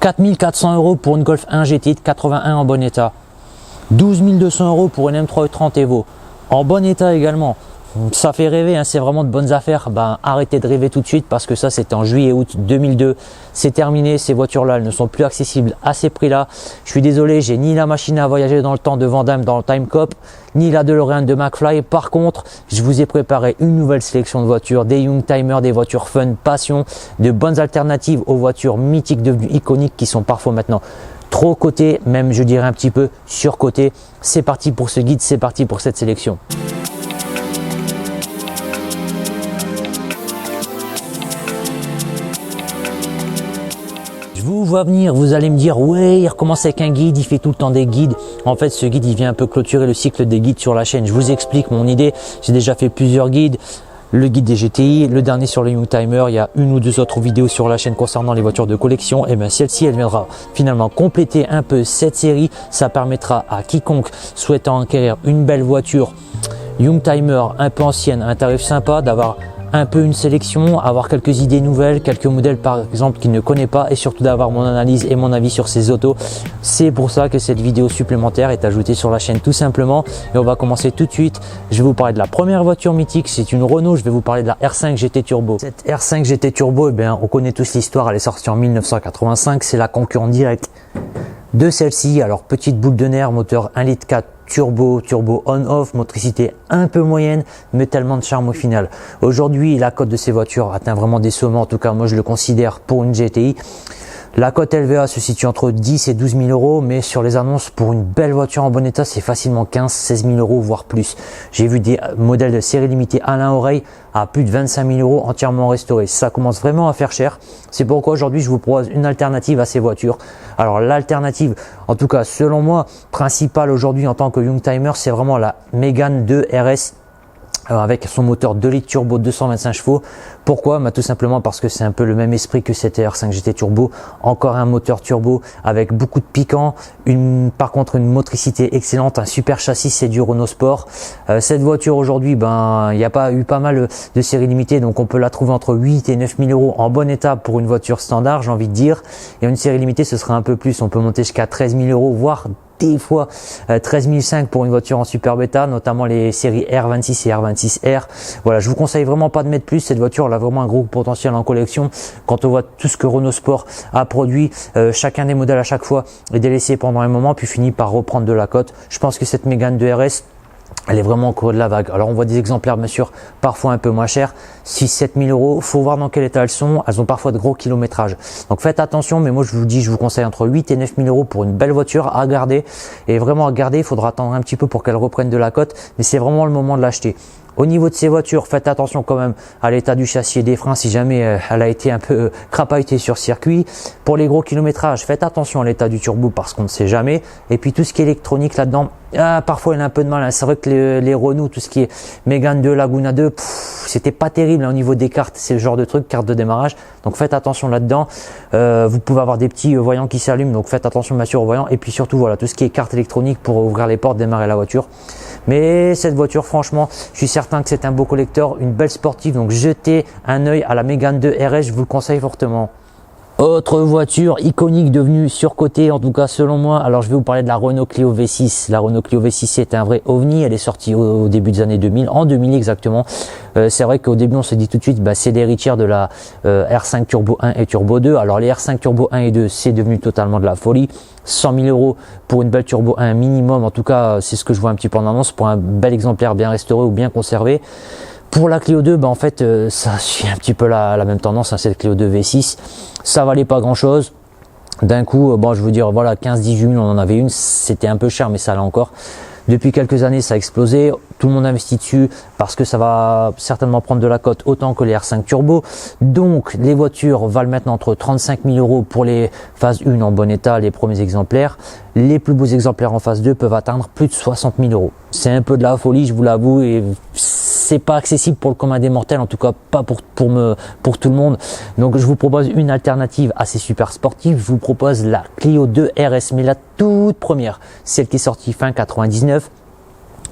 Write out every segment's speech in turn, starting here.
4 400 € pour une Golf 1 GTI de 81 en bon état. 12 200 € pour une M3 E30 Evo en bon état également. Ça fait rêver, hein, c'est vraiment de bonnes affaires. Ben, arrêtez de rêver tout de suite parce que ça c'était en juillet-août 2002. C'est terminé, ces voitures-là elles ne sont plus accessibles à ces prix-là. Je suis désolé, j'ai ni la machine à voyager dans le temps de Van Damme dans le Time Cop, ni la DeLorean de McFly. Par contre, je vous ai préparé une nouvelle sélection de voitures, des Youngtimer, des voitures fun, passion, de bonnes alternatives aux voitures mythiques devenues iconiques qui sont parfois maintenant trop cotées, même je dirais un petit peu surcotées. C'est parti pour ce guide, c'est parti pour cette sélection. Je vous vois venir, vous allez me dire ouais, il recommence avec un guide, il fait tout le temps des guides. En fait, ce guide il vient un peu clôturer le cycle des guides sur la chaîne. Je vous explique mon idée. J'ai déjà fait plusieurs guides. Le guide des GTI, le dernier sur le Youngtimer, il y a une ou deux autres vidéos sur la chaîne concernant les voitures de collection. Et bien celle-ci, elle viendra finalement compléter un peu cette série. Ça permettra à quiconque souhaitant acquérir une belle voiture Youngtimer un peu ancienne, un tarif sympa, d'avoir un peu une sélection, avoir quelques idées nouvelles, quelques modèles par exemple qu'il ne connaît pas et surtout d'avoir mon analyse et mon avis sur ces autos. C'est pour ça que cette vidéo supplémentaire est ajoutée sur la chaîne tout simplement et on va commencer tout de suite. Je vais vous parler de la première voiture mythique, c'est une Renault, je vais vous parler de la R5 GT Turbo. Cette R5 GT Turbo, eh bien, on connaît tous l'histoire, elle est sortie en 1985, c'est la concurrente directe de celle-ci. Alors petite boule de nerfs, moteur 1,4 litre turbo on-off, motricité un peu moyenne, mais tellement de charme au final. Aujourd'hui, la cote de ces voitures atteint vraiment des sommets, en tout cas moi je le considère pour une GTI. La cote LVA se situe entre 10 et 12 000 €, mais sur les annonces, pour une belle voiture en bon état, c'est facilement 15-16 000 €, voire plus. J'ai vu des modèles de série limitée Alain Oreille à plus de 25 000 € entièrement restaurés. Ça commence vraiment à faire cher. C'est pourquoi aujourd'hui, je vous propose une alternative à ces voitures. Alors l'alternative, en tout cas selon moi, principale aujourd'hui en tant que Youngtimer, c'est vraiment la Mégane 2 RS. Avec son moteur 2 litres turbo 225 chevaux. Pourquoi? Tout simplement parce que c'est un peu le même esprit que cette R5 GT Turbo. Encore un moteur turbo avec beaucoup de piquant. Par contre, une motricité excellente, un super châssis, c'est du Renault Sport. Cette voiture aujourd'hui, il y a eu pas mal de séries limitées, donc on peut la trouver entre 8 et 9 000 € en bon état pour une voiture standard, j'ai envie de dire. Et une série limitée, ce sera un peu plus. On peut monter jusqu'à 13 000 €, voire des fois 13 500 pour une voiture en super bêta, notamment les séries R26 et R26R. Voilà, je vous conseille vraiment pas de mettre plus. Cette voiture elle a vraiment un gros potentiel en collection. Quand on voit tout ce que Renault Sport a produit, chacun des modèles à chaque fois est délaissé pendant un moment puis finit par reprendre de la cote. Je pense que cette Mégane 2 RS, elle est vraiment au cours de la vague. Alors on voit des exemplaires bien sûr parfois un peu moins chers, 6-7 000 €. Faut voir dans quel état elles sont. Elles ont parfois de gros kilométrages. Donc faites attention, mais moi je vous dis, je vous conseille entre 8 et 9 000 € pour une belle voiture à garder. Et vraiment à garder, il faudra attendre un petit peu pour qu'elle reprenne de la cote. Mais c'est vraiment le moment de l'acheter. Au niveau de ces voitures, faites attention quand même à l'état du châssis et des freins si jamais elle a été un peu crapaillée sur circuit. Pour les gros kilométrages, faites attention à l'état du turbo parce qu'on ne sait jamais. Et puis tout ce qui est électronique là-dedans, parfois il a un peu de mal. C'est vrai que les Renault, tout ce qui est Mégane 2, Laguna 2, c'était pas terrible au niveau des cartes. C'est le genre de truc, carte de démarrage. Donc faites attention là-dedans. Vous pouvez avoir des petits voyants qui s'allument, donc faites attention bien sûr aux voyants. Et puis surtout voilà, tout ce qui est carte électronique pour ouvrir les portes, démarrer la voiture. Mais cette voiture, franchement, je suis certain que c'est un beau collector, une belle sportive. Donc jetez un œil à la Mégane 2 RS, je vous le conseille fortement. Autre voiture iconique devenue surcotée, en tout cas selon moi. Alors je vais vous parler de la Renault Clio V6. La Renault Clio V6 c'est un vrai ovni. Elle est sortie au début des années 2000, en 2000 exactement. C'est vrai qu'au début on s'est dit tout de suite, c'est l'héritière de la R5 Turbo 1 et Turbo 2. Alors les R5 Turbo 1 et 2 c'est devenu totalement de la folie. 100 000 € pour une belle Turbo 1 minimum. En tout cas c'est ce que je vois un petit peu en annonce pour un bel exemplaire bien restauré ou bien conservé. Pour la Clio 2, en fait, ça suit un petit peu la même tendance, cette Clio 2 V6. Ça valait pas grand chose. D'un coup, je veux dire, voilà, 15-18 000, on en avait une. C'était un peu cher, mais ça allait encore. Depuis quelques années, ça a explosé. Tout le monde investit dessus parce que ça va certainement prendre de la cote autant que les R5 Turbo. Donc, les voitures valent maintenant entre 35 000 € pour les phases 1 en bon état, les premiers exemplaires. Les plus beaux exemplaires en phase 2 peuvent atteindre plus de 60 000 €. C'est un peu de la folie, je vous l'avoue, et c'est pas accessible pour le commun des mortels, en tout cas pas pour tout le monde. Donc je vous propose une alternative assez super sportive. Je vous propose la Clio 2 RS, mais la toute première, celle qui est sortie fin 99.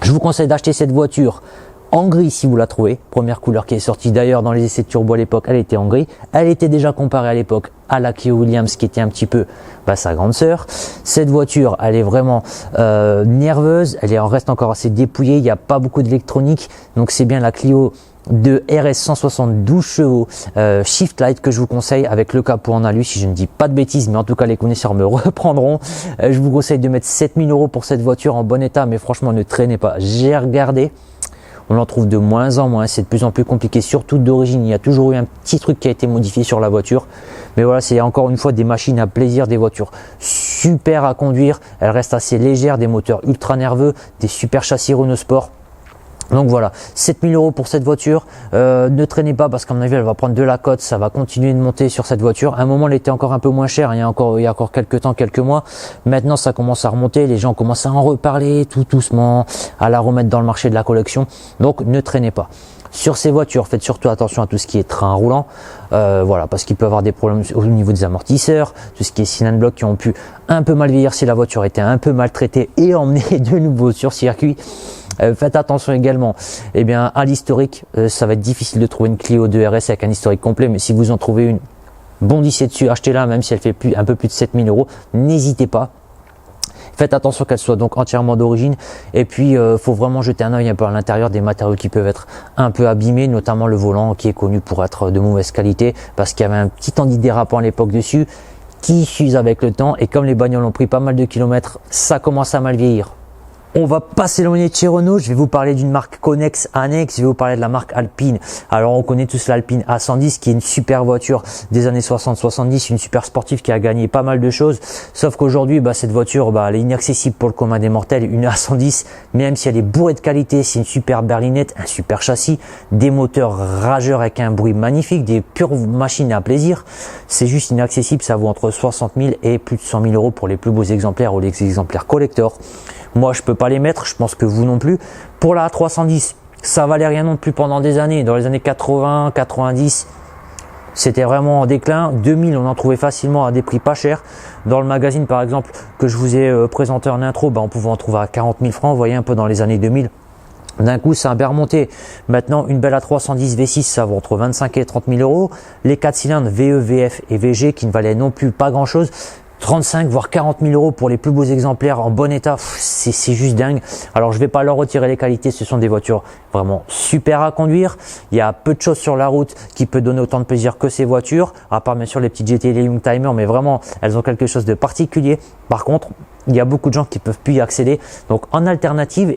Je vous conseille d'acheter cette voiture en gris si vous la trouvez. Première couleur qui est sortie d'ailleurs dans les essais de turbo à l'époque, elle était en gris. Elle était déjà comparée à l'époque à la Clio Williams qui était un petit peu sa grande sœur. Cette voiture, elle est vraiment nerveuse, elle reste encore assez dépouillée, il n'y a pas beaucoup d'électronique, donc c'est bien la Clio de RS 172 chevaux Shift Light que je vous conseille avec le capot en alu, si je ne dis pas de bêtises, mais en tout cas les connaisseurs me reprendront. Je vous conseille de mettre 7000 € pour cette voiture en bon état, mais franchement ne traînez pas. J'ai regardé, on en trouve de moins en moins, c'est de plus en plus compliqué, surtout d'origine. Il y a toujours eu un petit truc qui a été modifié sur la voiture, mais voilà, c'est encore une fois des machines à plaisir, des voitures super à conduire, elles restent assez légères, des moteurs ultra nerveux, des super châssis Renault Sport. Donc voilà, 7000 € pour cette voiture. Ne traînez pas parce qu'à mon avis elle va prendre de la cote, ça va continuer de monter sur cette voiture. À un moment elle était encore un peu moins chère, il y a encore quelques temps, quelques mois. Maintenant ça commence à remonter, les gens commencent à en reparler tout doucement, à la remettre dans le marché de la collection. Donc ne traînez pas. Sur ces voitures, faites surtout attention à tout ce qui est train roulant, voilà, parce qu'il peut y avoir des problèmes au niveau des amortisseurs, tout ce qui est cylindre bloc qui ont pu un peu mal vieillir si la voiture était un peu maltraitée et emmenée de nouveau sur circuit. Faites attention également à l'historique, ça va être difficile de trouver une Clio de RS avec un historique complet, mais si vous en trouvez une, bondissez dessus, achetez-la, même si elle fait un peu plus de 7000 €, n'hésitez pas. Faites attention qu'elle soit donc entièrement d'origine, et puis faut vraiment jeter un œil un peu à l'intérieur, des matériaux qui peuvent être un peu abîmés, notamment le volant qui est connu pour être de mauvaise qualité parce qu'il y avait un petit antidérapant à l'époque dessus qui s'use avec le temps, et comme les bagnoles ont pris pas mal de kilomètres, ça commence à mal vieillir. On va pas s'éloigner de chez Renault, je vais vous parler d'une marque connexe, annexe, je vais vous parler de la marque Alpine. Alors on connaît tous l'Alpine A110 qui est une super voiture des années 60-70, une super sportive qui a gagné pas mal de choses, sauf qu'aujourd'hui cette voiture elle est inaccessible pour le commun des mortels. Une A110, même si elle est bourrée de qualité, c'est une super berlinette, un super châssis, des moteurs rageurs avec un bruit magnifique, des pures machines à plaisir, c'est juste inaccessible, ça vaut entre 60 000 et plus de 100 000 € pour les plus beaux exemplaires ou les exemplaires collector. Moi, je peux pas les mettre, je pense que vous non plus. Pour la A310, ça valait rien non plus pendant des années. Dans les années 80, 90, c'était vraiment en déclin. 2000, on en trouvait facilement à des prix pas chers. Dans le magazine, par exemple, que je vous ai présenté en intro, on pouvait en trouver à 40 000 francs. Vous voyez un peu dans les années 2000. D'un coup, ça a bien remonté. Maintenant, une belle A310 V6, ça vaut entre 25 et 30 000 €. Les 4 cylindres VE, VF et VG qui ne valaient non plus pas grand chose. 35 voire 40 000 € pour les plus beaux exemplaires en bon état, c'est juste dingue. Alors je vais pas leur retirer les qualités, ce sont des voitures vraiment super à conduire. Il y a peu de choses sur la route qui peut donner autant de plaisir que ces voitures, à part bien sûr les petites GT et les Youngtimer, mais vraiment elles ont quelque chose de particulier. Par contre, il y a beaucoup de gens qui peuvent plus y accéder. Donc en alternative,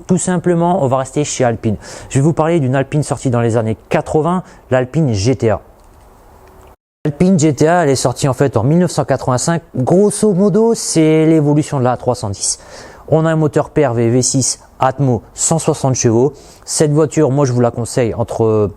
tout simplement, on va rester chez Alpine. Je vais vous parler d'une Alpine sortie dans les années 80, l'Alpine GTA. L'Alpine GTA, elle est sortie en fait en 1985. Grosso modo, c'est l'évolution de la A310. On a un moteur PRV V6 Atmo 160 chevaux. Cette voiture, moi je vous la conseille entre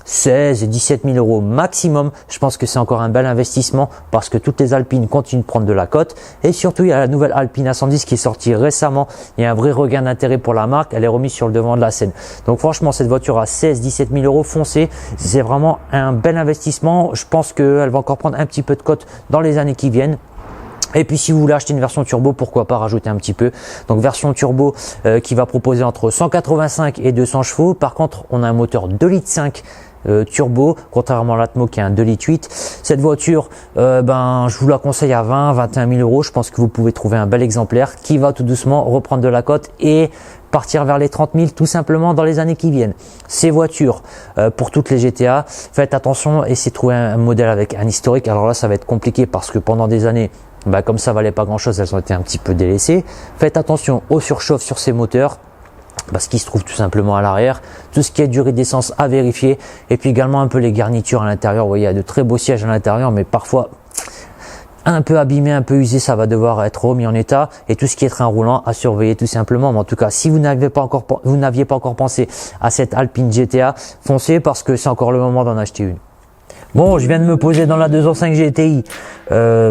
16 et 17 000 € maximum. Je pense que c'est encore un bel investissement parce que toutes les Alpines continuent de prendre de la cote. Et surtout, il y a la nouvelle Alpine A110 qui est sortie récemment. Il y a un vrai regain d'intérêt pour la marque. Elle est remise sur le devant de la scène. Donc franchement, cette voiture à 16-17 000 € foncée, c'est vraiment un bel investissement. Je pense qu'elle va encore prendre un petit peu de cote dans les années qui viennent. Et puis si vous voulez acheter une version turbo, pourquoi pas rajouter un petit peu. Donc version turbo qui va proposer entre 185 et 200 chevaux. Par contre, on a un moteur 2,5 litres turbo, contrairement à l'Atmo qui est un 2,8 litres. Cette voiture, je vous la conseille à 20-21 000 €. Je pense que vous pouvez trouver un bel exemplaire qui va tout doucement reprendre de la cote et partir vers les 30 000 tout simplement dans les années qui viennent. Ces voitures, pour toutes les GTA, faites attention, essayez de trouver un modèle avec un historique. Alors là, ça va être compliqué parce que pendant des années, comme ça valait pas grand chose, elles ont été un petit peu délaissées. Faites attention aux surchauffes sur ces moteurs parce qu'ils se trouvent tout simplement à l'arrière. Tout ce qui est durée d'essence à vérifier, et puis également un peu les garnitures à l'intérieur. Vous voyez, il y a de très beaux sièges à l'intérieur, mais parfois un peu abîmé, un peu usé, ça va devoir être remis en état. Et tout ce qui est train roulant à surveiller tout simplement. Mais en tout cas, si vous n'aviez pas encore pensé à cette Alpine GTA, foncez parce que c'est encore le moment d'en acheter une. Bon, je viens de me poser dans la 205 GTI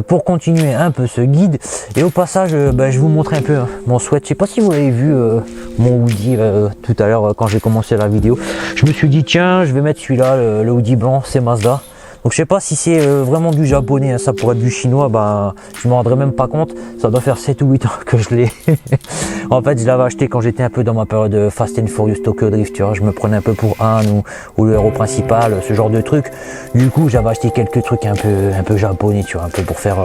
pour continuer un peu ce guide, et au passage je vous montre un peu mon sweat. Je sais pas si vous avez vu mon hoodie tout à l'heure quand j'ai commencé la vidéo. Je me suis dit tiens, je vais mettre celui-là, le hoodie blanc, c'est Mazda. Donc je sais pas si c'est vraiment du japonais, hein, ça pourrait être du chinois, ben je me rendrais même pas compte. Ça doit faire 7 ou 8 ans que je l'ai. En fait, je l'avais acheté quand j'étais un peu dans ma période de Fast and Furious Tokyo Drift, tu vois, je me prenais un peu pour ou le héros principal, ce genre de truc. Du coup, j'avais acheté quelques trucs un peu japonais, tu vois, un peu pour faire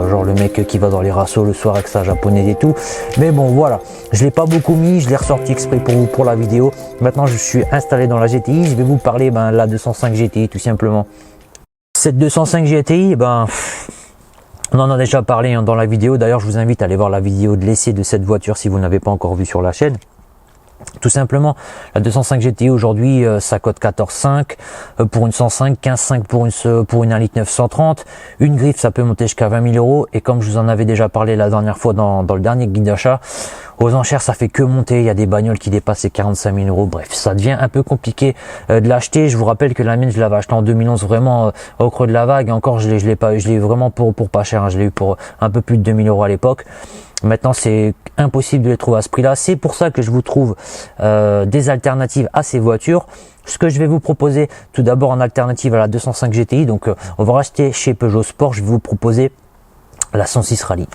genre le mec qui va dans les rassos le soir avec sa japonaise et tout. Mais bon, voilà, je l'ai pas beaucoup mis, je l'ai ressorti exprès pour vous pour la vidéo. Maintenant, je suis installé dans la GTI, je vais vous parler la 205 GTI tout simplement. Cette 205 GTI, on en a déjà parlé dans la vidéo. D'ailleurs, je vous invite à aller voir la vidéo de l'essai de cette voiture si vous n'avez pas encore vu sur la chaîne. Tout simplement, la 205 GTI aujourd'hui, ça cote 14,5 pour une 105, 15,5 pour une 1,9 litre 930. Une griffe, ça peut monter jusqu'à 20 000 €. Et comme je vous en avais déjà parlé la dernière fois dans le dernier guide d'achat, aux enchères, ça fait que monter. Il y a des bagnoles qui dépassent les 45 000 €. Bref, ça devient un peu compliqué de l'acheter. Je vous rappelle que la mienne, je l'avais acheté en 2011, vraiment au creux de la vague. Et encore, je l'ai vraiment pour pas cher, hein. Je l'ai eu pour un peu plus de 2 000 € à l'époque. Maintenant, c'est impossible de les trouver à ce prix-là. C'est pour ça que je vous trouve des alternatives à ces voitures. Ce que je vais vous proposer, tout d'abord en alternative à la 205 GTI. Donc, on va rester chez Peugeot Sport. Je vais vous proposer la 106 Rally.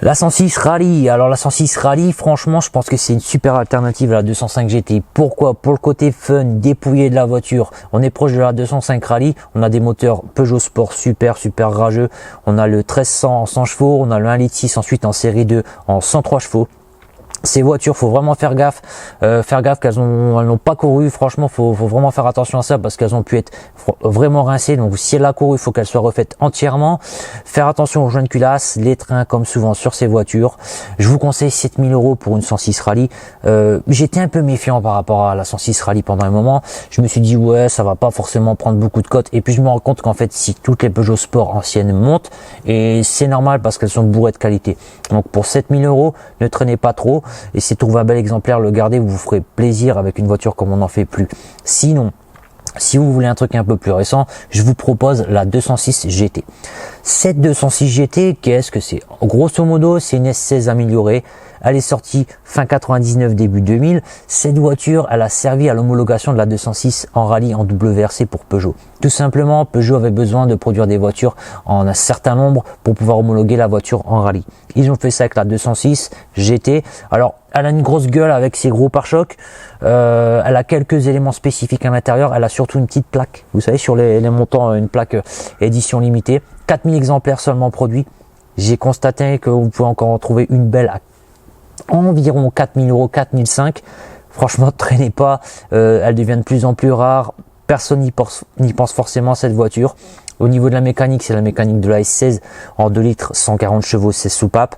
La 106 Rally, alors la 106 Rally, franchement, je pense que c'est une super alternative à la 205 GTI. Pourquoi? Pour le côté fun, dépouillé de la voiture. On est proche de la 205 Rally. On a des moteurs Peugeot Sport super rageux. On a le 1300 en 100 chevaux. On a le 1,6 litre ensuite en série 2 en 103 chevaux. Ces voitures, faut vraiment faire gaffe qu'elles n'ont pas couru. Franchement, faut vraiment faire attention à ça parce qu'elles ont pu être vraiment rincées. Donc, si elle a couru, il faut qu'elle soit refaite entièrement. Faire attention aux joints de culasse, les trains, comme souvent sur ces voitures. Je vous conseille 7 000 € pour une 106 Rally. J'étais un peu méfiant par rapport à la 106 Rally pendant un moment. Je me suis dit, ouais, ça va pas forcément prendre beaucoup de cotes. Et puis, je me rends compte qu'en fait, si toutes les Peugeot Sport anciennes montent, et c'est normal parce qu'elles sont bourrées de qualité. Donc, pour 7 000 €, ne traînez pas trop. Et si trouve un bel exemplaire, le gardez, vous ferez plaisir avec une voiture comme on n'en fait plus. Sinon, si vous voulez un truc un peu plus récent, je vous propose la 206 GT. Cette 206 GT, qu'est-ce que c'est? Grosso modo, c'est une S16 améliorée. Elle est sortie fin 99, début 2000. Cette voiture, elle a servi à l'homologation de la 206 en rallye en WRC pour Peugeot. Tout simplement, Peugeot avait besoin de produire des voitures en un certain nombre pour pouvoir homologuer la voiture en rallye. Ils ont fait ça avec la 206 GT. Alors, elle a une grosse gueule avec ses gros pare-chocs. Elle a quelques éléments spécifiques à l'intérieur. Elle a surtout une petite plaque. Vous savez, sur les montants, une plaque édition limitée. 4000 exemplaires seulement produits. J'ai constaté que vous pouvez encore en trouver une belle à environ 4000 €, 4005. Franchement, ne traînez pas. Elle devient de plus en plus rare. Personne n'y pense forcément à cette voiture. Au niveau de la mécanique, c'est la mécanique de la S16 en 2 litres, 140 chevaux, 16 soupapes.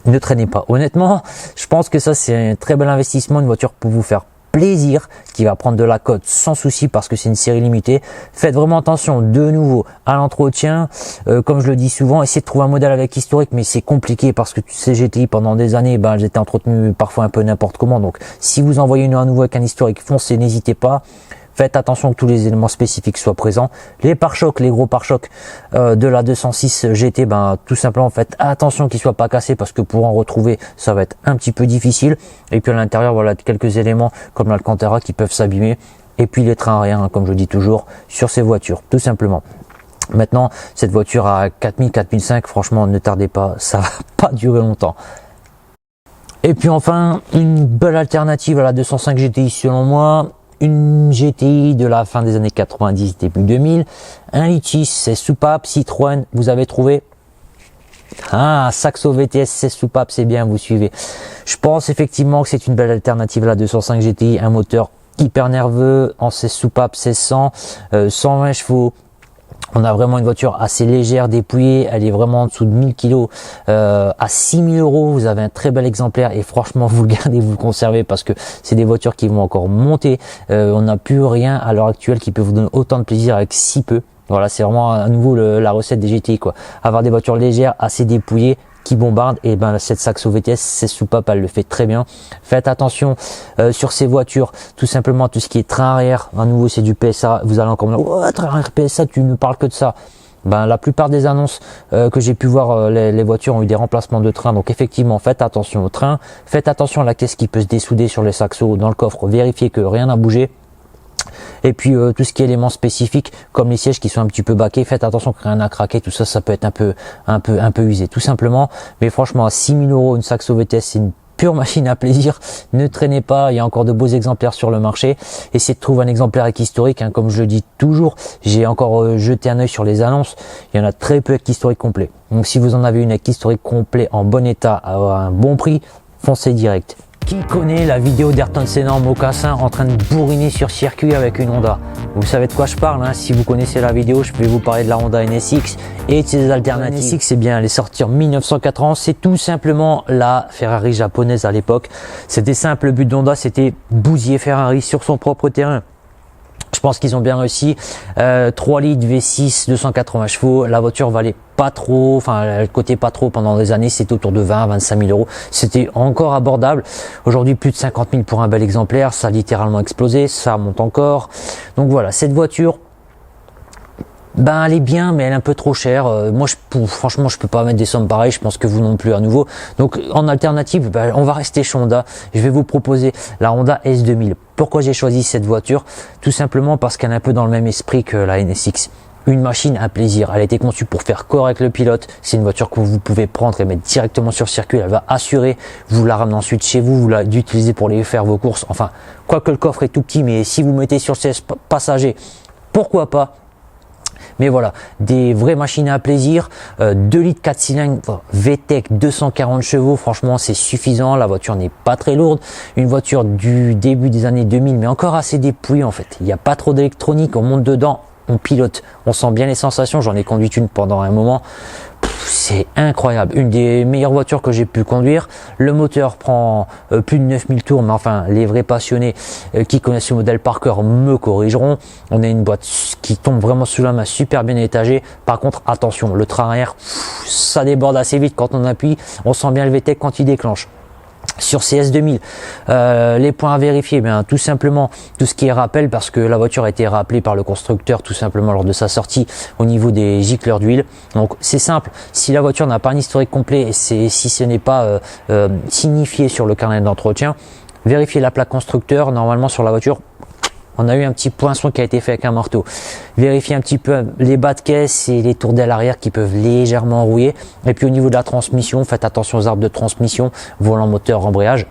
Ne traînez pas. Honnêtement, je pense que ça, c'est un très bel investissement, une voiture pour vous faire plaisir, qui va prendre de la cote sans souci parce que c'est une série limitée. Faites vraiment attention de nouveau à l'entretien. Comme je le dis souvent, essayez de trouver un modèle avec historique, mais c'est compliqué parce que ces GTI pendant des années, elles étaient entretenues parfois un peu n'importe comment. Donc si vous envoyez une à nouveau avec un historique, foncez, n'hésitez pas. Faites attention que tous les éléments spécifiques soient présents. Les pare-chocs, les gros pare-chocs de la 206 GT, tout simplement faites attention qu'ils soient pas cassés parce que pour en retrouver, ça va être un petit peu difficile. Et puis à l'intérieur, voilà quelques éléments comme l'Alcantara qui peuvent s'abîmer. Et puis les trains arrière, hein, comme je dis toujours, sur ces voitures, tout simplement. Maintenant, cette voiture à 4000, 4005, franchement, ne tardez pas, ça va pas durer longtemps. Et puis enfin, une belle alternative à la 205 GTI selon moi. Une GTI de la fin des années 90, début 2000, un litige, 16 soupapes, Citroën, vous avez trouvé? Ah, Saxo VTS 16 soupapes, c'est bien, vous suivez. Je pense effectivement que c'est une belle alternative à la 205 GTI, un moteur hyper nerveux, en 16 soupapes, 1600, 120 chevaux. On a vraiment une voiture assez légère, dépouillée, elle est vraiment en dessous de 1000 kg. À 6 000 €, vous avez un très bel exemplaire et franchement, vous le gardez, vous le conservez parce que c'est des voitures qui vont encore monter. On n'a plus rien à l'heure actuelle qui peut vous donner autant de plaisir avec si peu. Voilà, c'est vraiment à nouveau la recette des GTI, quoi. Avoir des voitures légères, assez dépouillées, qui bombarde, et cette Saxo VTS, ces soupapes, elle le fait très bien. Faites attention sur ces voitures, tout simplement tout ce qui est train arrière. À nouveau, c'est du PSA. Vous allez encore me dire, oh, train arrière PSA, tu ne parles que de ça. La plupart des annonces que j'ai pu voir, les voitures ont eu des remplacements de train. Donc effectivement, faites attention au train. Faites attention à la caisse qui peut se dessouder sur les Saxo dans le coffre. Vérifiez que rien n'a bougé. Et puis tout ce qui est éléments spécifiques, comme les sièges qui sont un petit peu baqués, faites attention que rien n'a craqué, tout ça, ça peut être un peu usé, tout simplement. Mais franchement, à 6 000 €, une Saxo VTS, c'est une pure machine à plaisir. Ne traînez pas, il y a encore de beaux exemplaires sur le marché. Essayez de trouver un exemplaire avec historique, hein, comme je le dis toujours. J'ai encore jeté un œil sur les annonces. Il y en a très peu avec historique complet. Donc si vous en avez une avec historique complet en bon état à un bon prix, foncez direct. Qui connaît la vidéo d'Ayrton Senna en mocassin en train de bourriner sur circuit avec une Honda? Vous savez de quoi je parle, hein? Si vous connaissez la vidéo, je vais vous parler de la Honda NSX et de ses alternatives. La NSX, c'est bien, elle est sortie en 1980. C'est tout simplement la Ferrari japonaise à l'époque. C'était simple, le but d'Honda, c'était bousiller Ferrari sur son propre terrain. Je pense qu'ils ont bien réussi. 3 litres V6, 280 chevaux. La voiture valait pas trop, enfin elle cotait pas trop pendant des années. C'était autour de 20-25 000 €. C'était encore abordable. Aujourd'hui, plus de 50 000 pour un bel exemplaire. Ça a littéralement explosé. Ça monte encore. Donc voilà, cette voiture, ben elle est bien, mais elle est un peu trop chère. Moi, franchement, je peux pas mettre des sommes pareilles. Je pense que vous non plus à nouveau. Donc en alternative, ben, on va rester chez Honda. Je vais vous proposer la Honda S2000. Pourquoi j'ai choisi cette voiture? Tout simplement parce qu'elle est un peu dans le même esprit que la NSX. Une machine à plaisir. Elle a été conçue pour faire corps avec le pilote. C'est une voiture que vous pouvez prendre et mettre directement sur circuit. Elle va assurer. Vous la ramenez ensuite chez vous. Vous l'utilisez pour aller faire vos courses. Enfin, quoique le coffre est tout petit, mais si vous mettez sur 16 passagers, pourquoi pas? Mais voilà, des vraies machines à plaisir, 2 litres 4 cylindres, VTEC 240 chevaux, franchement c'est suffisant, la voiture n'est pas très lourde, une voiture du début des années 2000 mais encore assez dépouillée en fait, il n'y a pas trop d'électronique, on monte dedans, on pilote, on sent bien les sensations, j'en ai conduit une pendant un moment, c'est incroyable, une des meilleures voitures que j'ai pu conduire. Le moteur prend plus de 9000 tours, mais enfin les vrais passionnés qui connaissent le modèle par cœur me corrigeront. On a une boîte qui tombe vraiment sous la main, super bien étagée. Par contre attention, le train arrière, ça déborde assez vite quand on appuie, on sent bien le VTEC quand il déclenche. Sur CS 2000, les points à vérifier, bien tout simplement tout ce qui est rappel, parce que la voiture a été rappelée par le constructeur tout simplement lors de sa sortie au niveau des gicleurs d'huile. Donc c'est simple, si la voiture n'a pas un historique complet et si ce n'est pas signifié sur le carnet d'entretien, vérifiez la plaque constructeur. Normalement sur la voiture, on a eu un petit poinçon qui a été fait avec un marteau. Vérifiez un petit peu les bas de caisse et les tourdelles arrière qui peuvent légèrement rouiller. Et puis au niveau de la transmission, faites attention aux arbres de transmission, volant, moteur, embrayage,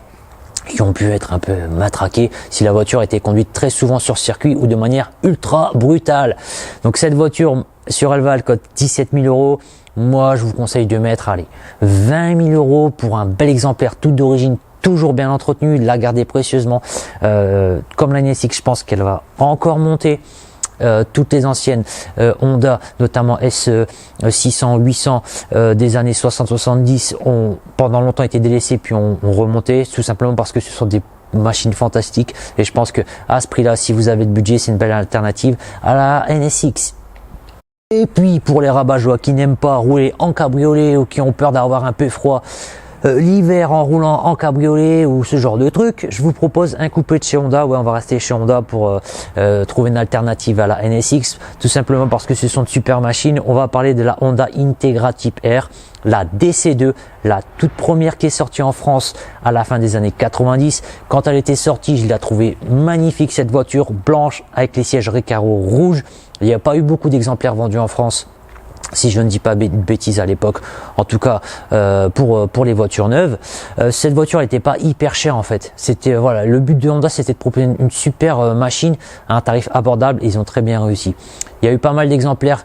qui ont pu être un peu matraqués si la voiture était conduite très souvent sur circuit ou de manière ultra brutale. Donc cette voiture sur Elva, elle coûte 17 000 €. Moi, je vous conseille de mettre, allez, 20 000 € pour un bel exemplaire tout d'origine, toujours bien entretenu, la garder précieusement. Comme la NSX, je pense qu'elle va encore monter. Toutes les anciennes Honda, notamment SE 600, 800 des années 60-70 ont pendant longtemps été délaissées puis ont remonté, tout simplement parce que ce sont des machines fantastiques et je pense que à ce prix-là, si vous avez de budget, c'est une belle alternative à la NSX. Et puis pour les rabat-joie qui n'aiment pas rouler en cabriolet ou qui ont peur d'avoir un peu froid l'hiver en roulant en cabriolet ou ce genre de truc, je vous propose un coupé de chez Honda. Ouais, on va rester chez Honda pour trouver une alternative à la NSX, tout simplement parce que ce sont de super machines. On va parler de la Honda Integra Type R, la DC2, la toute première qui est sortie en France à la fin des années 90. Quand elle était sortie, je l'ai trouvée magnifique, cette voiture blanche avec les sièges Recaro rouges. Il n'y a pas eu beaucoup d'exemplaires vendus en France, si je ne dis pas de bêtises à l'époque, en tout cas pour les voitures neuves. Cette voiture n'était pas hyper chère en fait. C'était voilà, le but de Honda, c'était de proposer une super machine à un tarif abordable et ils ont très bien réussi. Il y a eu pas mal d'exemplaires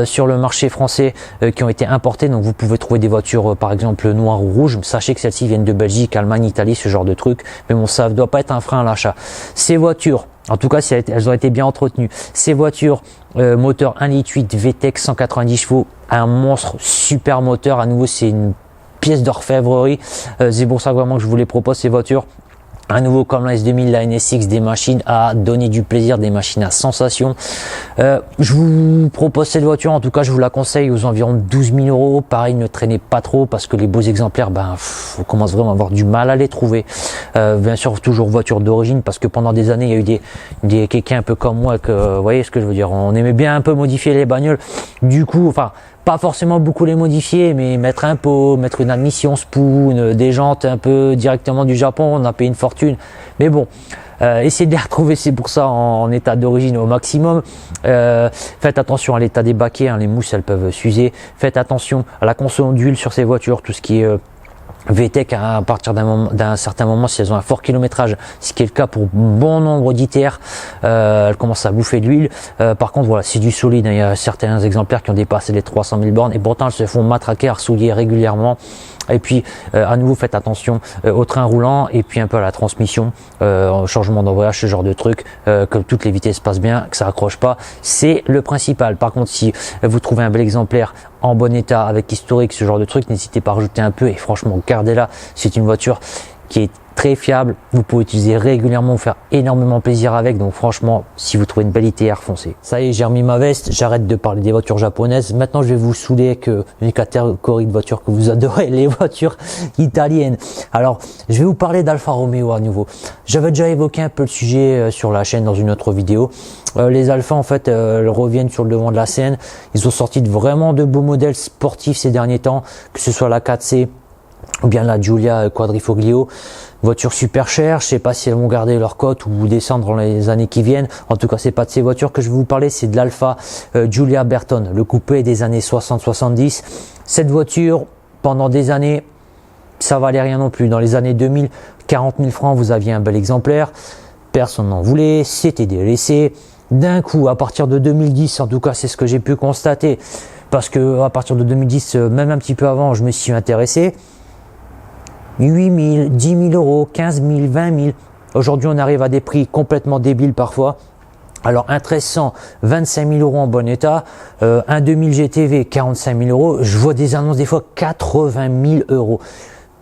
sur le marché français qui ont été importés, donc vous pouvez trouver des voitures par exemple noires ou rouges. Sachez que celles-ci viennent de Belgique, Allemagne, Italie, ce genre de trucs, mais bon, ça ne doit pas être un frein à l'achat. Ces voitures, en tout cas, si elles ont été bien entretenues. Ces voitures, moteur 1,8 litre VTEC 190 chevaux, un monstre, super moteur. À nouveau, c'est une pièce d'orfèvrerie. C'est pour ça vraiment que je vous les propose, ces voitures. À nouveau, comme la S2000, la NSX, des machines à donner du plaisir, des machines à sensation. Je vous propose cette voiture, en tout cas je vous la conseille aux environs de 12 000 €. Pareil, ne traînez pas trop parce que les beaux exemplaires, on commence vraiment à avoir du mal à les trouver. Bien sûr, toujours voiture d'origine, parce que pendant des années, il y a eu des quelqu'un un peu comme moi, que vous voyez ce que je veux dire, on aimait bien un peu modifier les bagnoles. Du coup, enfin, pas forcément beaucoup les modifier, mais mettre un pot, mettre une admission spoon, des jantes un peu directement du Japon, on a payé une fortune. Mais bon, Essayez de les retrouver, c'est pour ça en état d'origine au maximum. Faites attention à l'état des baquets, hein, les mousses elles peuvent s'user. Faites attention à la consommation d'huile sur ces voitures, tout ce qui est VTEC à partir d'un certain moment, si elles ont un fort kilométrage, ce qui est le cas pour bon nombre d'ITR, elles commencent à bouffer de l'huile. Par contre, voilà, c'est du solide, hein. Il y a certains exemplaires qui ont dépassé les 300 000 bornes et pourtant elles se font matraquer, harcouiller régulièrement. Et puis à nouveau, faites attention au train roulant et puis un peu à la transmission, au changement d'embrayage, ce genre de truc, que toutes les vitesses passent bien, que ça accroche pas, c'est le principal. Par contre, si vous trouvez un bel exemplaire en bon état avec historique, ce genre de truc, n'hésitez pas à rajouter un peu et franchement gardez-la. C'est une voiture qui est très fiable, vous pouvez utiliser régulièrement, vous faire énormément plaisir avec, donc franchement si vous trouvez une belle ITR, foncez. Ça y est, j'ai remis ma veste, j'arrête de parler des voitures japonaises, maintenant je vais vous saouler avec une catégorie de voitures que vous adorez, les voitures italiennes. Alors je vais vous parler d'Alfa Romeo à nouveau. J'avais déjà évoqué un peu le sujet sur la chaîne dans une autre vidéo. Les Alfa en fait reviennent sur le devant de la scène, ils ont sorti vraiment de beaux modèles sportifs ces derniers temps, que ce soit la 4C ou bien la Giulia Quadrifoglio. Voiture super chère, je sais pas si elles vont garder leur cote ou descendre dans les années qui viennent. En tout cas, c'est pas de ces voitures que je vais vous parler, c'est de l'Alfa Giulia Bertone, le coupé des années 60-70. Cette voiture, pendant des années, ça valait rien non plus. Dans les années 2000, 40 000 francs, vous aviez un bel exemplaire. Personne n'en voulait, c'était délaissé. D'un coup, à partir de 2010, en tout cas, c'est ce que j'ai pu constater, parce que à partir de 2010, même un petit peu avant, je me suis intéressé. 8 000, 10 000 euros, 15 000, 20 000. Aujourd'hui, on arrive à des prix complètement débiles parfois. Alors, un 1300, 25 000 euros en bon état. Un 2000 GTV, 45 000 euros. Je vois des annonces des fois 80 000 euros.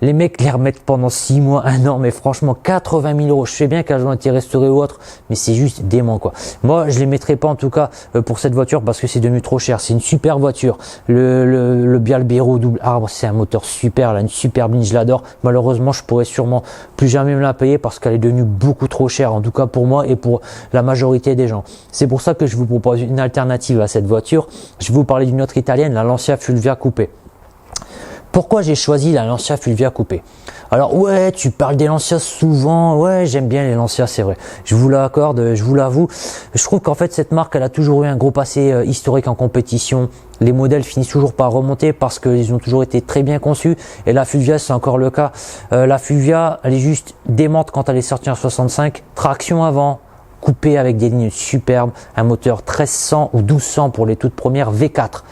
Les mecs les remettent pendant 6 mois, 1 an, mais franchement 80 000 euros. Je sais bien qu'elles ont été restaurées ou autre, mais c'est juste dément quoi. Moi, je les mettrai pas en tout cas pour cette voiture parce que c'est devenu trop cher. C'est une super voiture. Le Bialbero double arbre, c'est un moteur super, là, une superbe ligne, je l'adore. Malheureusement, je pourrais sûrement plus jamais me la payer parce qu'elle est devenue beaucoup trop chère, en tout cas pour moi et pour la majorité des gens. C'est pour ça que je vous propose une alternative à cette voiture. Je vais vous parler d'une autre italienne, la Lancia Fulvia Coupé. Pourquoi j'ai choisi la Lancia Fulvia Coupé? Alors ouais, tu parles des Lancia souvent, ouais j'aime bien les Lancia, c'est vrai, je vous l'accorde, je vous l'avoue. Je trouve qu'en fait cette marque elle a toujours eu un gros passé historique en compétition. Les modèles finissent toujours par remonter parce qu'ils ont toujours été très bien conçus et la Fulvia c'est encore le cas. La Fulvia elle est juste démente quand elle est sortie en 65, traction avant, coupé avec des lignes superbes, un moteur 1300 ou 1200 pour les toutes premières V4.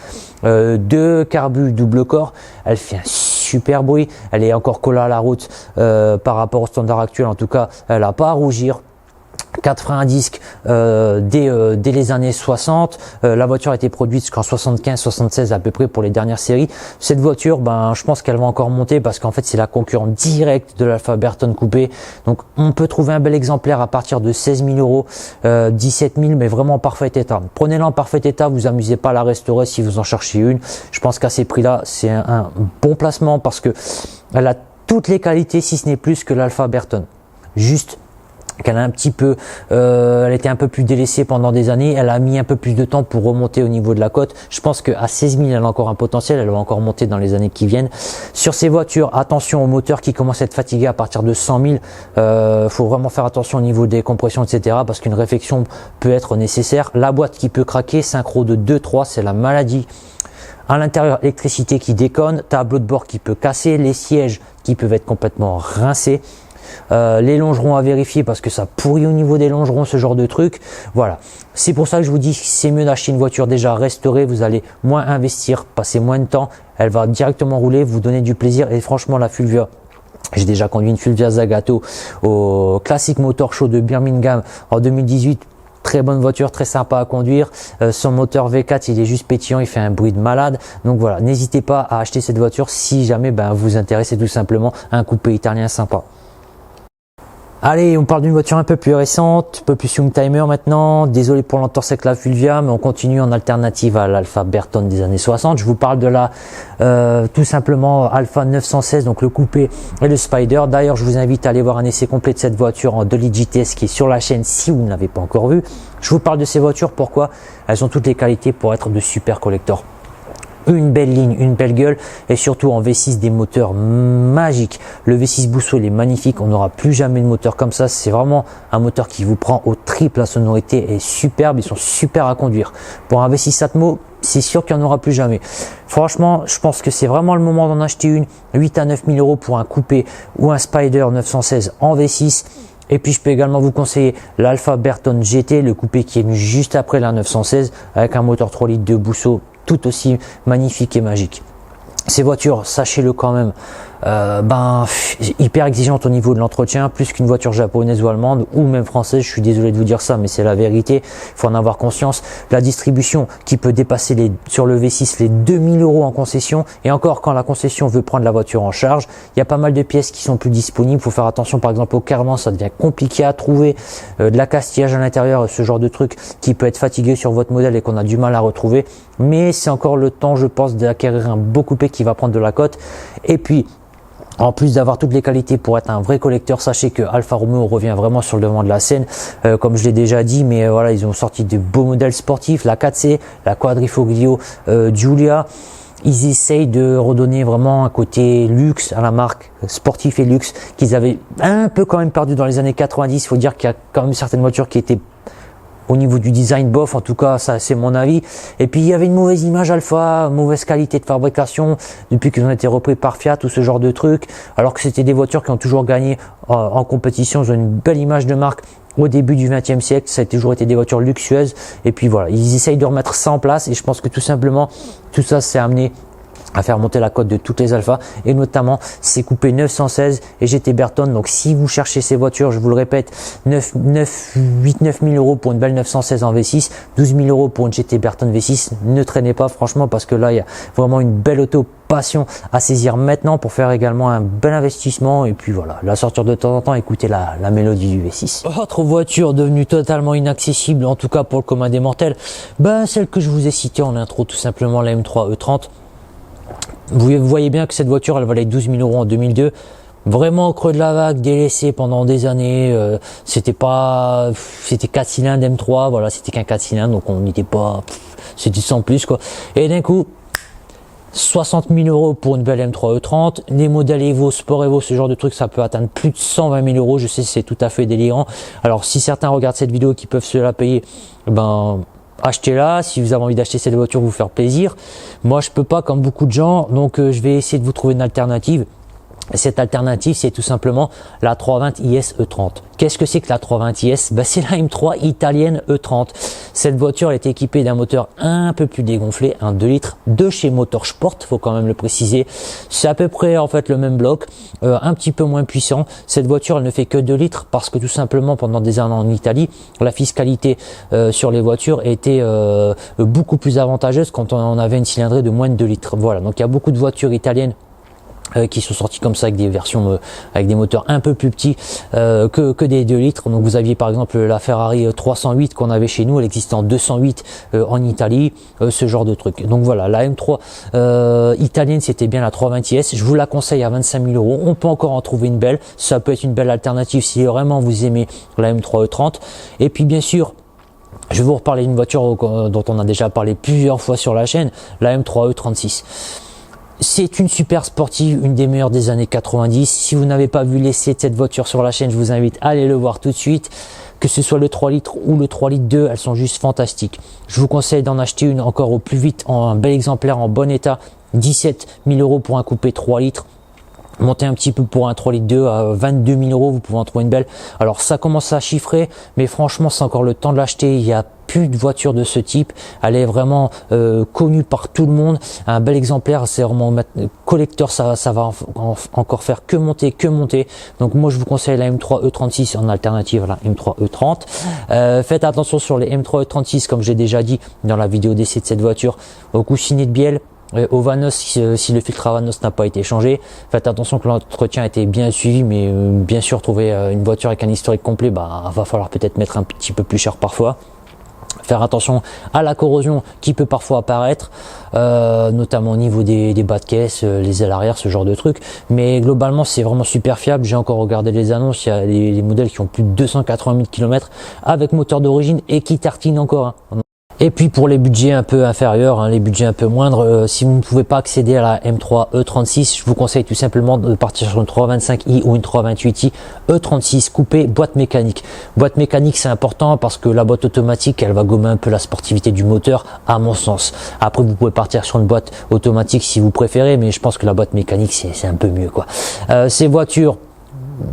2 carbus double corps, elle fait un super bruit, elle est encore collée à la route par rapport au standard actuel, en tout cas elle n'a pas à rougir. 4 freins à disque dès les années 60. La voiture a été produite jusqu'en 75-76 à peu près pour les dernières séries. Cette voiture, ben, je pense qu'elle va encore monter parce qu'en fait c'est la concurrente directe de l'Alfa Bertone Coupé. Donc on peut trouver un bel exemplaire à partir de 16 000 euros, 17 000, mais vraiment en parfait état. Prenez-la en parfait état, vous amusez pas à la restaurer si vous en cherchez une. Je pense qu'à ces prix-là, c'est un bon placement parce que elle a toutes les qualités si ce n'est plus que l'Alfa Bertone. Juste qu'elle a un petit peu, elle était un peu plus délaissée pendant des années, elle a mis un peu plus de temps pour remonter au niveau de la cote. Je pense qu'à 16 000, elle a encore un potentiel, elle va encore monter dans les années qui viennent. Sur ces voitures, attention aux moteurs qui commencent à être fatigués à partir de 100 000. Faut vraiment faire attention au niveau des compressions, etc. parce qu'une réflexion peut être nécessaire. La boîte qui peut craquer, synchro de 2-3, c'est la maladie. À l'intérieur, électricité qui déconne, tableau de bord qui peut casser, les sièges qui peuvent être complètement rincés. Les longerons à vérifier parce que ça pourrit au niveau des longerons, ce genre de truc. Voilà, c'est pour ça que je vous dis que c'est mieux d'acheter une voiture déjà restaurée. Vous allez moins investir, passer moins de temps, elle va directement rouler, vous donner du plaisir. Et franchement la Fulvia, j'ai déjà conduit une Fulvia Zagato au Classic Motor Show de Birmingham en 2018. Très bonne voiture, très sympa à conduire. Son moteur V4, il est juste pétillant, il fait un bruit de malade. Donc voilà, n'hésitez pas à acheter cette voiture si jamais vous intéressez tout simplement à un coupé italien sympa. Allez, on parle d'une voiture un peu plus récente, un peu plus young timer maintenant. Désolé pour l'entorse avec la Fulvia, mais on continue en alternative à l'Alfa Bertone des années 60. Je vous parle de la tout simplement Alfa 916, donc le coupé et le Spider. D'ailleurs, je vous invite à aller voir un essai complet de cette voiture en 2 litres JTS qui est sur la chaîne si vous ne l'avez pas encore vu. Je vous parle de ces voitures, pourquoi elles ont toutes les qualités pour être de super collector. une belle ligne, une belle gueule et surtout en V6 des moteurs magiques. Le V6 Busso il est magnifique, on n'aura plus jamais de moteur comme ça. C'est vraiment un moteur qui vous prend au triple, la sonorité est superbe, ils sont super à conduire. Pour un V6 Atmo, c'est sûr qu'il n'y en aura plus jamais. Franchement, je pense que c'est vraiment le moment d'en acheter une. 8 à 9 000 euros pour un coupé ou un Spider 916 en V6. Et puis je peux également vous conseiller l'Alfa Bertone GT, le coupé qui est venu juste après la 916 avec un moteur 3 litres de Busso tout aussi magnifique et magique. Ces voitures, sachez-le quand même, hyper exigeantes au niveau de l'entretien, plus qu'une voiture japonaise ou allemande ou même française. Je suis désolé de vous dire ça, mais c'est la vérité. Il faut en avoir conscience. La distribution qui peut dépasser sur le V6 les 2000 euros en concession, et encore quand la concession veut prendre la voiture en charge, il y a pas mal de pièces qui sont plus disponibles. Il faut faire attention, par exemple au cardan, ça devient compliqué à trouver, de la castillage à l'intérieur, ce genre de truc qui peut être fatigué sur votre modèle et qu'on a du mal à retrouver. Mais c'est encore le temps, je pense, d'acquérir un beau coupé qui va prendre de la cote. Et puis en plus d'avoir toutes les qualités pour être un vrai collecteur, sachez que Alfa Romeo revient vraiment sur le devant de la scène, comme je l'ai déjà dit, mais voilà, ils ont sorti de beaux modèles sportifs, la 4C, la Quadrifoglio Giulia. Ils essayent de redonner vraiment un côté luxe à la marque, sportif et luxe, qu'ils avaient un peu quand même perdu dans les années 90. Il faut dire qu'il y a quand même certaines voitures qui étaient au niveau du design bof, en tout cas ça c'est mon avis. Et puis il y avait une mauvaise image Alfa, mauvaise qualité de fabrication depuis qu'ils ont été repris par Fiat ou ce genre de truc, alors que c'était des voitures qui ont toujours gagné en compétition. Ils ont une belle image de marque au début du XXe siècle, ça a toujours été des voitures luxueuses. Et puis voilà, ils essayent de remettre ça en place et je pense que tout simplement tout ça s'est amené à faire monter la cote de toutes les Alpha et notamment ces coupés 916 et GT Bertone. Donc si vous cherchez ces voitures, je vous le répète, 8-9 000 euros pour une belle 916 en V6, 12 000 euros pour une GT Bertone V6, ne traînez pas franchement, parce que là il y a vraiment une belle auto passion à saisir maintenant pour faire également un bel investissement. Et puis voilà, la sortir de temps en temps, écoutez la mélodie du V6. Autre voiture devenue totalement inaccessible, en tout cas pour le commun des mortels, celle que je vous ai citée en intro, tout simplement la M3 E30. Vous voyez bien que cette voiture, elle valait 12 000 euros en 2002. Vraiment au creux de la vague, délaissée pendant des années. C'était 4 cylindres M3, voilà, c'était qu'un 4 cylindres, donc on n'était pas, c'était sans plus quoi. Et d'un coup, 60 000 euros pour une belle M3 E30. Les modèles Evo, Sport Evo, ce genre de truc, ça peut atteindre plus de 120 000 euros. Je sais, c'est tout à fait délirant. Alors si certains regardent cette vidéo qui peuvent se la payer, achetez-la. Si vous avez envie d'acheter cette voiture, vous faire plaisir. Moi, je peux pas comme beaucoup de gens, donc je vais essayer de vous trouver une alternative. Cette alternative, c'est tout simplement la 320 IS E30. Qu'est-ce que c'est que la 320 IS? C'est la M3 italienne E30. Cette voiture est équipée d'un moteur un peu plus dégonflé, un 2 litres de chez Motorsport, faut quand même le préciser. C'est à peu près en fait le même bloc, un petit peu moins puissant. Cette voiture, elle ne fait que 2 litres parce que tout simplement pendant des années en Italie, la fiscalité sur les voitures était beaucoup plus avantageuse quand on avait une cylindrée de moins de 2 litres. Voilà, donc il y a beaucoup de voitures italiennes qui sont sortis comme ça avec des versions avec des moteurs un peu plus petits que des 2 litres. Donc vous aviez par exemple la Ferrari 308 qu'on avait chez nous, elle existait en 208 en Italie, ce genre de truc. Donc voilà, la M3 italienne, c'était bien la 320 IS. Je vous la conseille à 25 000 euros. On peut encore en trouver une belle, ça peut être une belle alternative si vraiment vous aimez la M3 E30. Et puis bien sûr, je vais vous reparler d'une voiture dont on a déjà parlé plusieurs fois sur la chaîne, la M3 E36. C'est une super sportive, une des meilleures des années 90. Si vous n'avez pas vu l'essai de cette voiture sur la chaîne, je vous invite à aller le voir tout de suite. Que ce soit le 3 litres ou le 3 litres 2, elles sont juste fantastiques. Je vous conseille d'en acheter une encore au plus vite, en un bel exemplaire en bon état. 17 000 euros pour un coupé 3 litres. Montez un petit peu pour un 3 litres 2 à 22 000 euros, vous pouvez en trouver une belle. Alors ça commence à chiffrer, mais franchement c'est encore le temps de l'acheter. Il y a plus de voitures de ce type, elle est vraiment connue par tout le monde. Un bel exemplaire, c'est vraiment collector, ça va encore faire que monter. Donc moi je vous conseille la M3 E36 en alternative à la M3 E30. Faites attention sur les M3 E36, comme j'ai déjà dit dans la vidéo d'essai de cette voiture, au coussinet de bielle, au Vanos, si le filtre à Vanos n'a pas été changé. Faites attention que l'entretien a été bien suivi, mais bien sûr trouver une voiture avec un historique complet, va falloir peut-être mettre un petit peu plus cher parfois. Faire attention à la corrosion qui peut parfois apparaître, notamment au niveau des bas de caisse, les ailes arrière, ce genre de trucs. Mais globalement, c'est vraiment super fiable. J'ai encore regardé les annonces, il y a les modèles qui ont plus de 280 000 km avec moteur d'origine et qui tartinent encore. Et puis pour les budgets un peu inférieurs, les budgets un peu moindres, si vous ne pouvez pas accéder à la M3 E36, je vous conseille tout simplement de partir sur une 325i ou une 328i E36 coupé boîte mécanique. Boîte mécanique, c'est important parce que la boîte automatique, elle va gommer un peu la sportivité du moteur, à mon sens. Après, vous pouvez partir sur une boîte automatique si vous préférez, mais je pense que la boîte mécanique, c'est un peu mieux, quoi. Ces voitures,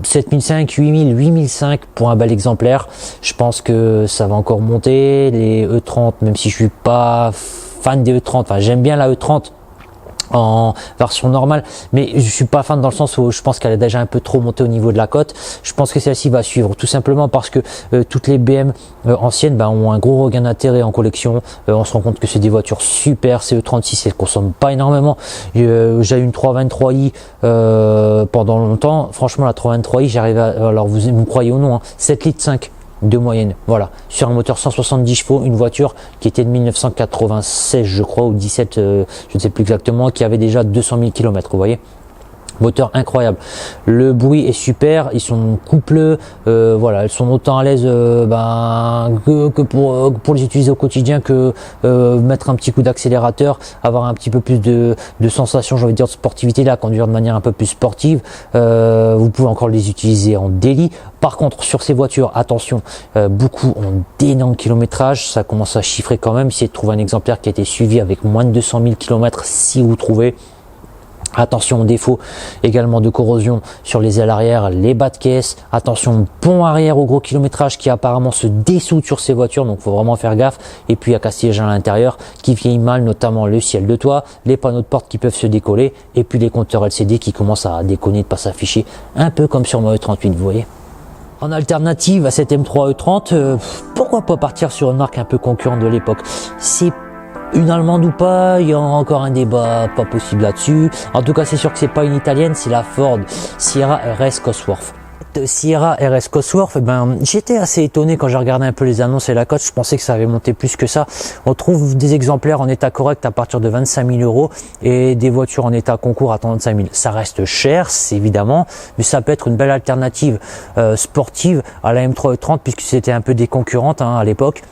7005, 8000, 8005 pour un bel exemplaire. Je pense que ça va encore monter. Les E30, même si je suis pas fan des E30, enfin j'aime bien la E30 en version normale, mais je suis pas fan dans le sens où je pense qu'elle est déjà un peu trop montée au niveau de la cote. Je pense que celle-ci va suivre, tout simplement parce que toutes les BM anciennes ont un gros regain d'intérêt en collection. On se rend compte que c'est des voitures super. CE36, elles consomment pas énormément. J'ai eu une 323i pendant longtemps. Franchement, la 323i, j'arrive à, alors vous me croyez ou non, 7 litres 5 de moyenne, voilà, sur un moteur 170 chevaux, une voiture qui était de 1996 je crois, ou 17, je ne sais plus exactement, qui avait déjà 200 000 km, vous voyez. Moteur incroyable, le bruit est super, ils sont coupleux, voilà, elles sont autant à l'aise que pour les utiliser au quotidien que mettre un petit coup d'accélérateur, avoir un petit peu plus de sensation, j'ai envie de dire de sportivité, là, conduire de manière un peu plus sportive. Vous pouvez encore les utiliser en daily. Par contre, sur ces voitures, attention, beaucoup ont d'énormes kilométrages, ça commence à chiffrer quand même. Essayez de trouver un exemplaire qui a été suivi avec moins de 200 000 km si vous trouvez. Attention aux défauts également de corrosion sur les ailes arrière, les bas de caisse. Attention pont arrière au gros kilométrage qui apparemment se dessoude sur ces voitures, donc faut vraiment faire gaffe. Et puis à casse-siège à l'intérieur qui vieillit mal, notamment le ciel de toit, les panneaux de porte qui peuvent se décoller, et puis les compteurs LCD qui commencent à déconner, de pas s'afficher, un peu comme sur ma E38, vous voyez. En alternative à cette M3 E30, pourquoi pas partir sur une marque un peu concurrente de l'époque? C'est une allemande ou pas, il y a encore un débat pas possible là-dessus. En tout cas, c'est sûr que c'est pas une italienne, c'est la Ford Sierra RS Cosworth. Sierra RS Cosworth, j'étais assez étonné quand j'ai regardé un peu les annonces et la cote. Je pensais que ça avait monté plus que ça. On trouve des exemplaires en état correct à partir de 25 000 € et des voitures en état concours à 35 000. Ça reste cher, c'est évidemment, mais ça peut être une belle alternative sportive à la M3 E30 puisque c'était un peu des concurrentes à l'époque.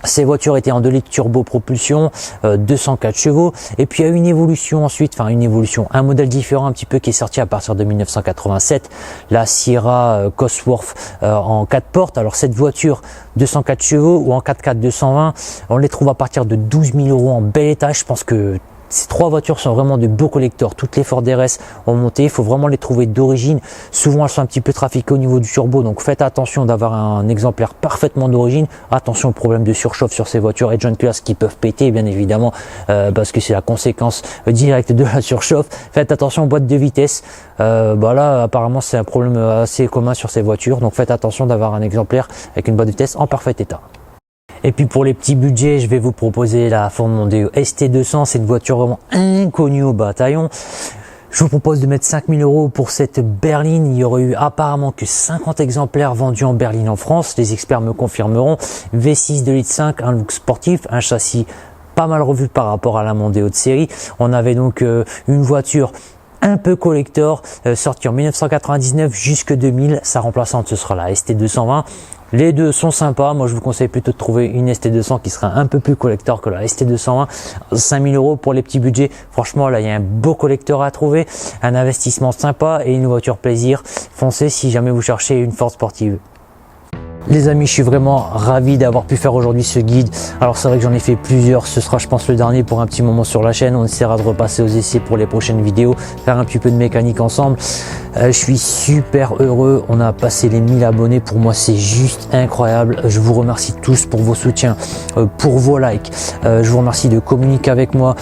Ces voitures étaient en 2 litres turbo propulsion, 204 chevaux. Et puis il y a eu une évolution ensuite, un modèle différent un petit peu qui est sorti à partir de 1987, la Sierra Cosworth en 4 portes. Alors cette voiture 204 chevaux ou en 4x4 220, on les trouve à partir de 12 000 € en bel état. Je pense que ces 3 voitures sont vraiment de beaux collecteurs. Toutes les Ford RS ont monté. Il faut vraiment les trouver d'origine. Souvent, elles sont un petit peu trafiquées au niveau du turbo. Donc, faites attention d'avoir un exemplaire parfaitement d'origine. Attention aux problèmes de surchauffe sur ces voitures et John Class qui peuvent péter, bien évidemment, parce que c'est la conséquence directe de la surchauffe. Faites attention aux boîtes de vitesse. Là, apparemment, c'est un problème assez commun sur ces voitures. Donc, faites attention d'avoir un exemplaire avec une boîte de vitesse en parfait état. Et puis pour les petits budgets, je vais vous proposer la Ford Mondeo ST200. C'est une voiture vraiment inconnue au bataillon. Je vous propose de mettre 5 000 € pour cette berline. Il y aurait eu apparemment que 50 exemplaires vendus en berline en France. Les experts me confirmeront. V6 2 litres 5, un look sportif, un châssis pas mal revu par rapport à la Mondeo de série. On avait donc une voiture un peu collector, sortie en 1999 jusque 2000. Sa remplaçante, ce sera la ST220. Les deux sont sympas. Moi, je vous conseille plutôt de trouver une ST200 qui sera un peu plus collector que la ST220. 5 000 € pour les petits budgets. Franchement, là, il y a un beau collector à trouver, un investissement sympa et une voiture plaisir. Foncez si jamais vous cherchez une Ford sportive. Les amis, je suis vraiment ravi d'avoir pu faire aujourd'hui ce guide. Alors c'est vrai que j'en ai fait plusieurs, ce sera je pense le dernier pour un petit moment sur la chaîne. On essaiera de repasser aux essais pour les prochaines vidéos, faire un petit peu de mécanique ensemble. Je suis super heureux, on a passé les 1000 abonnés, pour moi c'est juste incroyable. Je vous remercie tous pour vos soutiens, pour vos likes. Je vous remercie de communiquer avec moi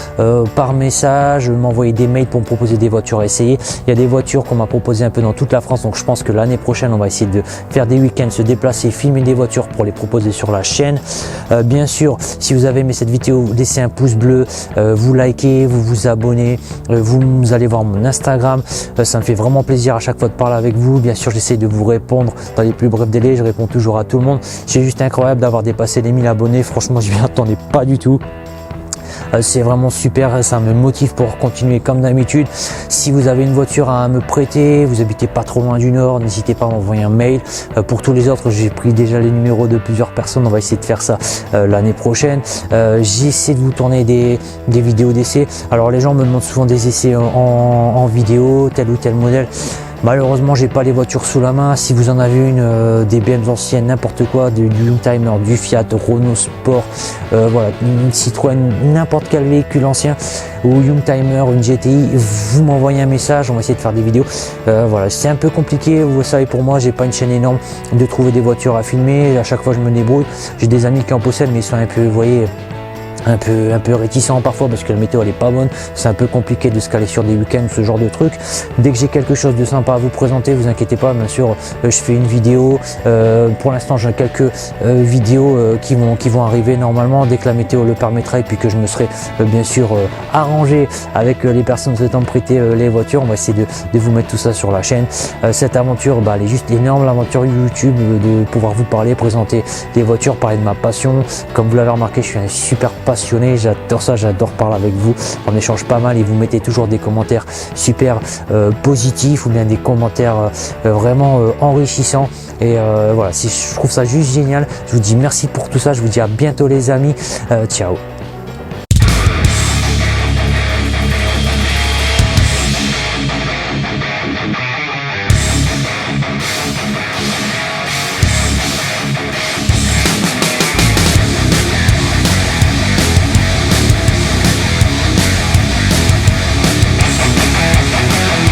par message, m'envoyer des mails pour me proposer des voitures à essayer. Il y a des voitures qu'on m'a proposées un peu dans toute la France, donc je pense que l'année prochaine on va essayer de faire des week-ends, se déplacer, filmer des voitures pour les proposer sur la chaîne. Bien sûr, si vous avez aimé cette vidéo, laissez un pouce bleu, vous likez, vous vous abonnez, vous allez voir mon Instagram. Ça me fait vraiment plaisir à chaque fois de parler avec vous. Bien sûr, j'essaie de vous répondre dans les plus brefs délais. Je réponds toujours à tout le monde. C'est juste incroyable d'avoir dépassé les 1000 abonnés. Franchement, je m'y attendais pas du tout. c'est vraiment super, ça me motive pour continuer comme d'habitude. Si vous avez une voiture à me prêter, vous habitez pas trop loin du Nord, n'hésitez pas à m'envoyer un mail. Pour tous les autres, j'ai pris déjà les numéros de plusieurs personnes, on va essayer de faire ça l'année prochaine. J'essaie de vous tourner des vidéos d'essais. Alors les gens me demandent souvent des essais en vidéo, tel ou tel modèle. Malheureusement, j'ai pas les voitures sous la main. Si vous en avez une, des BM anciennes, n'importe quoi, du Youngtimer, du Fiat, Renault Sport, voilà, une Citroën, n'importe quel véhicule ancien ou Youngtimer, une GTI, vous m'envoyez un message, on va essayer de faire des vidéos. Voilà, c'est un peu compliqué, vous savez, pour moi, j'ai pas une chaîne énorme de trouver des voitures à filmer. À chaque fois, je me débrouille. J'ai des amis qui en possèdent, mais ils sont un peu, vous voyez, un peu réticent parfois parce que la météo elle est pas bonne, c'est un peu compliqué de se caler sur des week-ends, ce genre de trucs. Dès que j'ai quelque chose de sympa à vous présenter, vous inquiétez pas, bien sûr, je fais une vidéo. Pour l'instant, j'ai quelques vidéos qui vont arriver normalement dès que la météo le permettra et puis que je me serai bien sûr arrangé avec les personnes souhaitant me prêter les voitures. On va essayer de vous mettre tout ça sur la chaîne. Cette aventure, elle est juste énorme, l'aventure YouTube, de pouvoir vous parler, présenter des voitures, parler de ma passion. Comme vous l'avez remarqué, je suis un super passionné, j'adore ça, j'adore parler avec vous, on échange pas mal et vous mettez toujours des commentaires super positifs ou bien des commentaires vraiment enrichissants et voilà, je trouve ça juste génial. Je vous dis merci pour tout ça, je vous dis à bientôt les amis, ciao.